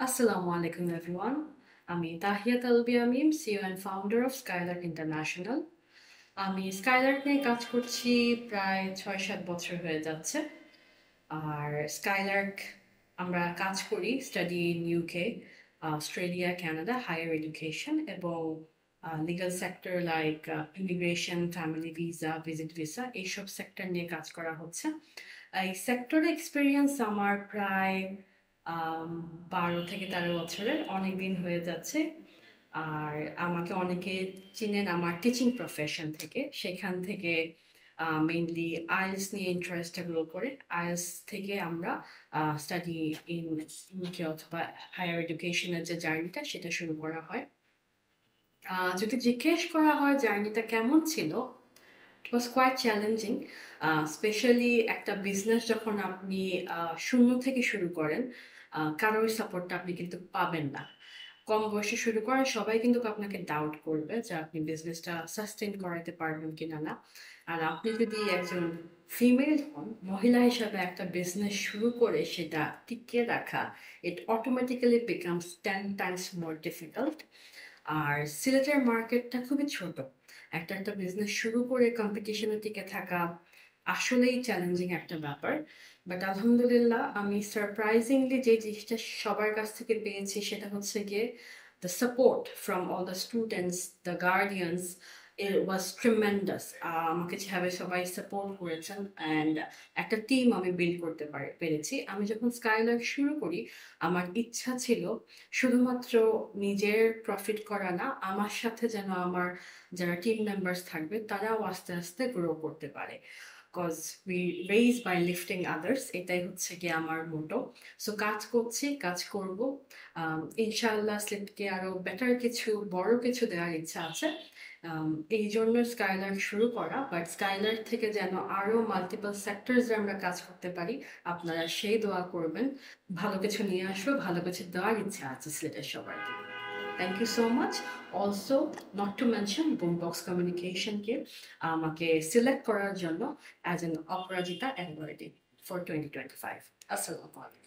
Assalamu alaikum everyone. আমি Tahiya Talbi Amim, CEO and founder of Skylark International. আমি Skylark নিয়ে কাজ করছি প্রায় ৬-৭ বছর হয়ে যাচ্ছে। আর স্কাইলার্ক আমরা কাজ করি study in UK, Australia, Canada, higher education এবং legal sector like immigration, family visa, visit visa এইসব সেক্টর নিয়ে কাজ করা হচ্ছে। এই সেক্টরে এক্সপিরিয়েন্স আমার প্রায় ১২ থেকে ১৩ বছরের, অনেক দিন হয়ে যাচ্ছে। আর আমাকে অনেকে চিনেন আমার টিচিং প্রফেশন থেকে। সেখান থেকে মেইনলি আইএলটিএস নিয়ে ইন্টারেস্টটা গ্রো করে আইএলটিএস থেকে আমরা স্টাডি ইন ইউকে অথবা হায়ার এডুকেশনের যে জার্নিটা সেটা শুরু করা হয়। যদি জিজ্ঞেস করা হয় জার্নিটা কেমন ছিল, ইট ওয়াজ কোয়াইট চ্যালেঞ্জিং। স্পেশালি একটা বিজনেস যখন আপনি শূন্য থেকে শুরু করেন, কারোর সাপোর্টটা আপনি কিন্তু পাবেন না। কম বয়সে শুরু করা সবাই কিন্তু আপনাকে ডাউট করবে যে আপনি বিজনেসটা সাস্টেইন করাতে পারবেন কিনা না। আর আপনি যদি একজন ফিমেল হন, মহিলা হিসাবে একটা বিজনেস শুরু করে সেটা টিকিয়ে রাখা, it automatically becomes 10 times more difficult. আর সিলেটের মার্কেটটা খুবই ছোট। একটা বিজনেস শুরু করে কম্পিটিশনে টিকে থাকা আসলেই চ্যালেঞ্জিং একটা ব্যাপার। বাট আলহামদুলিল্লাহ আমি সারপ্রাইজিংলি যে জিনিসটা সবার কাছ থেকে পেয়েছি সেটা হচ্ছে গিয়ে the support from all the students, the guardians, it was tremendous. আমাকে যেভাবে সবাই সাপোর্ট করেছেন অ্যান্ড একটা টিম আমি বিল্ড করতে পেরেছি। আমি যখন স্কাইলার্ক শুরু করি আমার ইচ্ছা ছিল শুধুমাত্র নিজের প্রফিট করা না, আমার সাথে যেন আমার যারা টিম মেম্বার্স থাকবে তারাও আস্তে আস্তে গ্রো করতে পারে। Cause we rise by lifting others, এটাই হচ্ছে গিয়ে আমার মোটো। সো কাজ করছি, কাজ করব। ইনশাআল্লাহ স্লিপকে আরো বেটার কিছু, বড় কিছু দেওয়ার ইচ্ছা আছে। এই জন্য স্কাইলার্ক শুরু করা, বাট স্কাইলার্ক থেকে যেন আরো মাল্টিপল সেক্টরসে আমরা কাজ করতে পারি, আপনারা সেই দোয়া করবেন। ভালো কিছু নিয়ে আসবো, ভালো কিছু দেওয়ার ইচ্ছা আছে সিলেটের সবাইকে। Thank you so much. Also not to mention Boombox কমিউনিকেশনকে আমাকে সিলেক্ট করার জন্য as an Aparajita awardee for 2025। আসসালামু আলাইকুম।